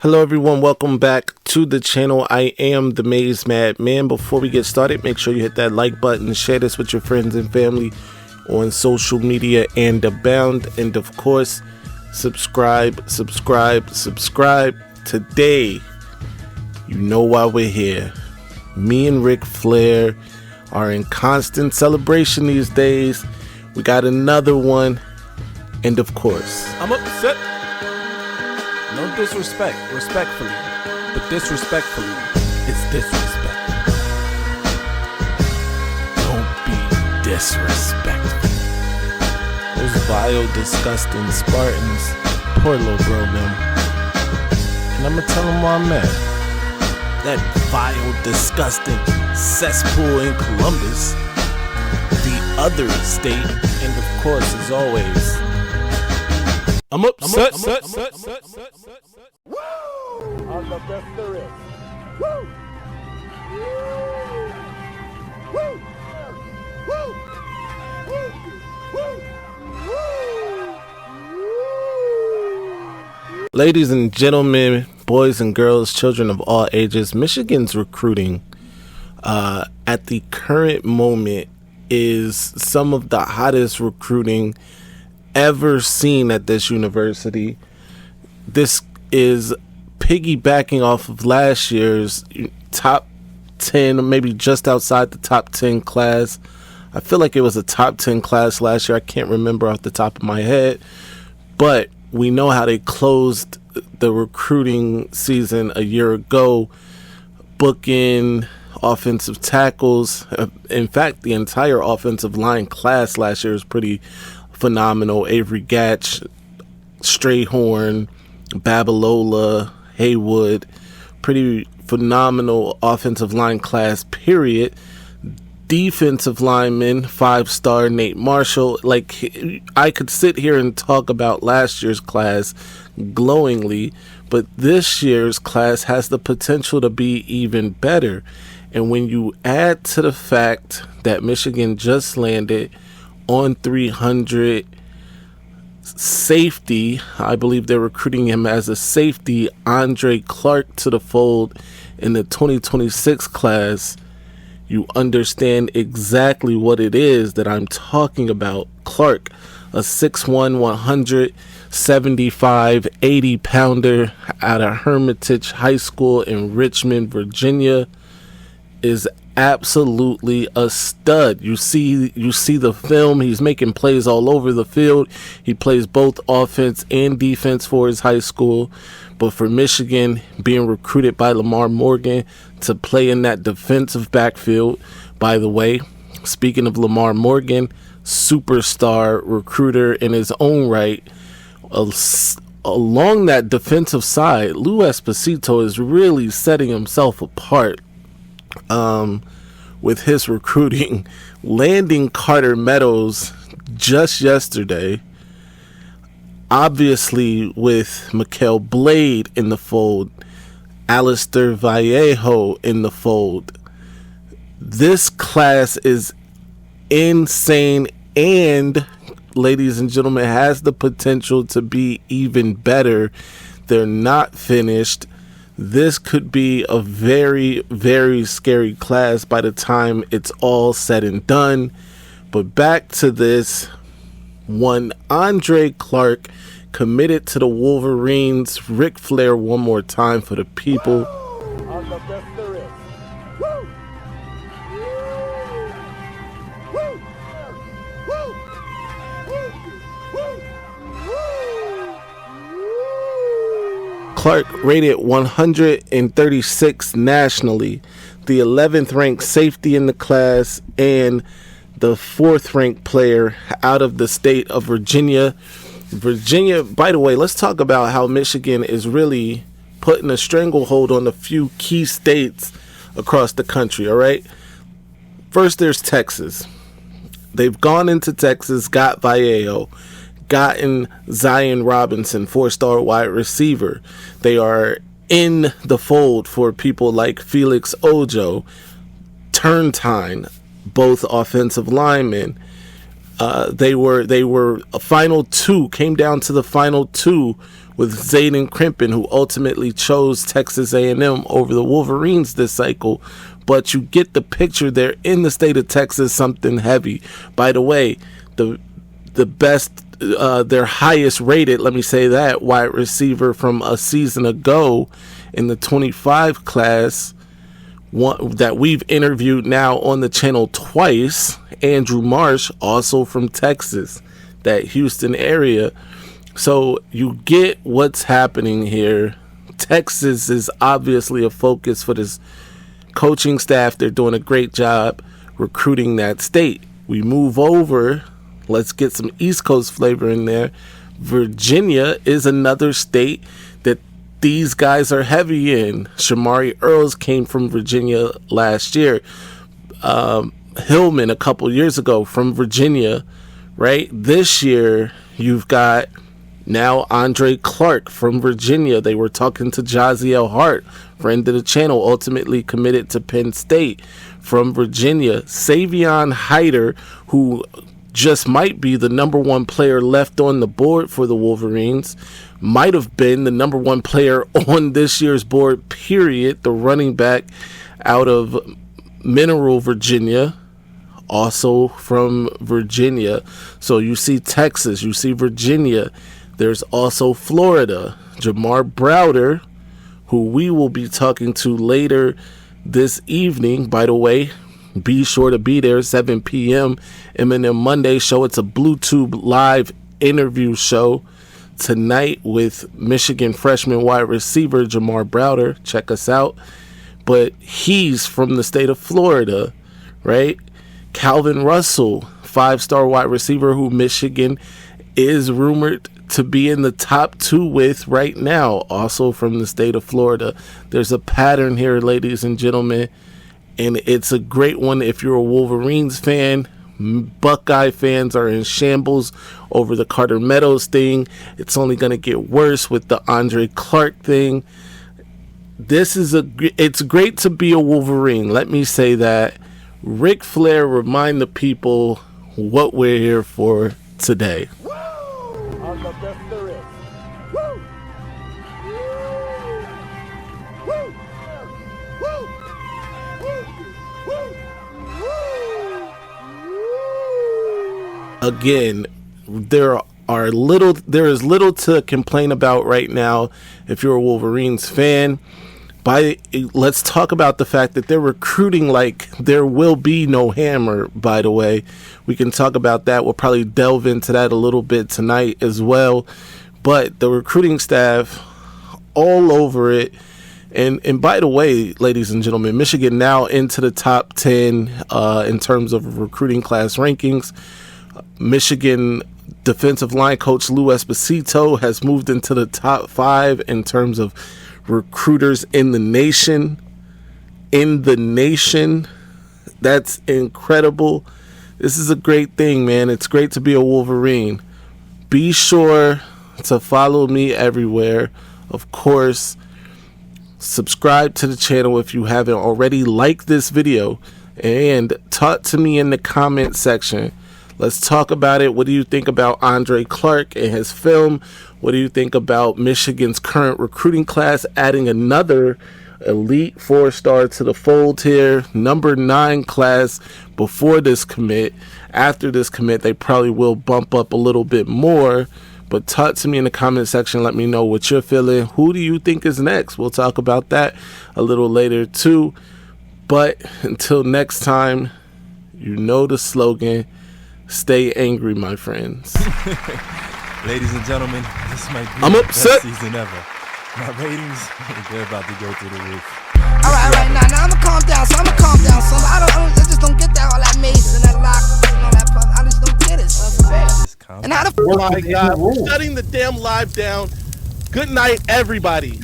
Hello everyone, welcome back to the channel. I am the Maize Man. Before we get started, make sure you hit that like button, share this with your friends and family on social media and abound, and of course subscribe. Today, you know why we're here. Me and Ric Flair are in constant celebration these days. We got another one, and of course I'm upset. No disrespect, respectfully, but disrespectfully, it's disrespect. Don't be disrespectful. those vile, disgusting Spartans, poor little bro them, and I'ma tell them where I'm at. That vile, disgusting cesspool in Columbus, the other state, and of course, as always, I'm upset. Woo! I'm the best there is. Woo! Woo! Woo! Woo! Woo! Ladies and gentlemen, boys and girls, children of all ages, Michigan's recruiting at the current moment is some of the hottest recruiting ever seen at this university. This is piggybacking off of last year's top 10, maybe just outside the top 10 class. I feel like it was a top 10 class last year. I can't remember off the top of my head, but we know how they closed the recruiting season a year ago, booking offensive tackles. In fact, the entire offensive line class last year was pretty phenomenal. Avery Gatch, Strayhorn, Babalola, Haywood, pretty phenomenal offensive line class, period. Defensive lineman, 5-star Nate Marshall. Like, I could sit here and talk about last year's class glowingly, but this year's class has the potential to be even better. And when you add to the fact that Michigan just landed on 300 safety, I believe they're recruiting him as a safety, Clarke, to the fold in the 2026 class, you understand exactly what it is that I'm talking about. Clarke, a 6'1", 175, 80-pounder out of Hermitage High School in Richmond, Virginia, is absolutely a stud. You see the film. He's making plays all over the field. He plays both offense and defense for his high school. But for Michigan, being recruited by Lamar Morgan to play in that defensive backfield, by the way, speaking of Lamar Morgan, superstar recruiter in his own right, along that defensive side, Lou Esposito is really setting himself apart with his recruiting, landing Carter Meadows just yesterday, obviously with Mikael Blade in the fold, Alistair Vallejo in the fold. This class is insane and, ladies and gentlemen, has the potential to be even better. They're not finished. This could be a very, very scary class by the time it's all said and done. But back to this one, Clarke committed to the Wolverines. Ric Flair one more time for the people. I'm the best there is. Woo! Woo! Woo! Clarke rated 136 nationally, the 11th ranked safety in the class, and the 4th ranked player out of the state of Virginia. By the way, let's talk about how Michigan is really putting a stranglehold on a few key states across the country, all right? First, there's Texas. They've gone into Texas, got Vallejo, gotten Zion Robinson, 4-star wide receiver. They are in the fold for people like Felix Ojo, Turntine, both offensive linemen. They were a final two, came down to the final two with Zayden Crimpin, who ultimately chose Texas A&M over the Wolverines this cycle. But you get the picture. They're in the state of Texas, something heavy. By the way, the best, their highest rated, let me say that, wide receiver from a season ago in the 25 class, one that we've interviewed now on the channel twice, Andrew Marsh, also from Texas, that Houston area. So you get what's happening here. Texas is obviously a focus for this coaching staff. They're doing a great job recruiting that state. We move over. Let's get some East Coast flavor in there. Virginia is another state that these guys are heavy in. Shamari Earls came from Virginia last year. Hillman a couple years ago from Virginia, right? This year, you've got now Andre Clarke from Virginia. They were talking to Jaziel Hart, friend of the channel, ultimately committed to Penn State from Virginia. Savion Hyder, who just might be the number one player left on the board for the Wolverines, might have been the number one player on this year's board, period. The running back out of Mineral, Virginia, also from Virginia. So you see Texas, you see Virginia. There's also Florida. Jamar Browder, who we will be talking to later this evening. By the way, be sure to be there, 7 p.m. M&M Monday show. It's a Bluetooth live interview show tonight with Michigan freshman wide receiver Jamar Browder. Check us out. But he's from the state of Florida, right? Calvin Russell, 5-star wide receiver who Michigan is rumored to be in the top 2 with right now, also from the state of Florida. There's a pattern here, ladies and gentlemen, and it's a great one if you're a Wolverines fan. Buckeye fans are in shambles over the Carter Meadows thing. It's only going to get worse with the Andre Clarke thing. It's great to be a Wolverine. Let me say that. Ric Flair, remind the people what we're here for today. I'm the best there is. Woo! Woo! Woo! Woo! Woo! Woo! Again, there is little to complain about right now if you're a Wolverines fan. Let's talk about the fact that they're recruiting like there will be no hammer, by the way. We can talk about that. We'll probably delve into that a little bit tonight as well. But the recruiting staff all over it. And by the way, ladies and gentlemen, Michigan now into the top 10 in terms of recruiting class rankings. Michigan defensive line coach Lou Esposito has moved into the top 5 in terms of recruiters in the nation. That's incredible. This is a great thing, man. It's great to be a Wolverine. Be sure to follow me everywhere. Of course, subscribe to the channel if you haven't already. Like this video and talk to me in the comment section. Let's talk about it. What do you think about Andre Clarke and his film? What do you think about Michigan's current recruiting class, adding another elite 4-star to the fold here? Number 9 class before this commit. After this commit, they probably will bump up a little bit more. But talk to me in the comment section. Let me know what you're feeling. Who do you think is next? We'll talk about that a little later too. But until next time, you know the slogan. Stay angry, my friends. Ladies and gentlemen, this might be I'm the upset. best season ever. My ratings, they're about to go through the roof. All right, now I'ma calm down. So I just don't get that all that Maize and that lock and all that puff. I just don't get it. Just calm And how the Oh my God, we're shutting the damn live down. Good night, everybody.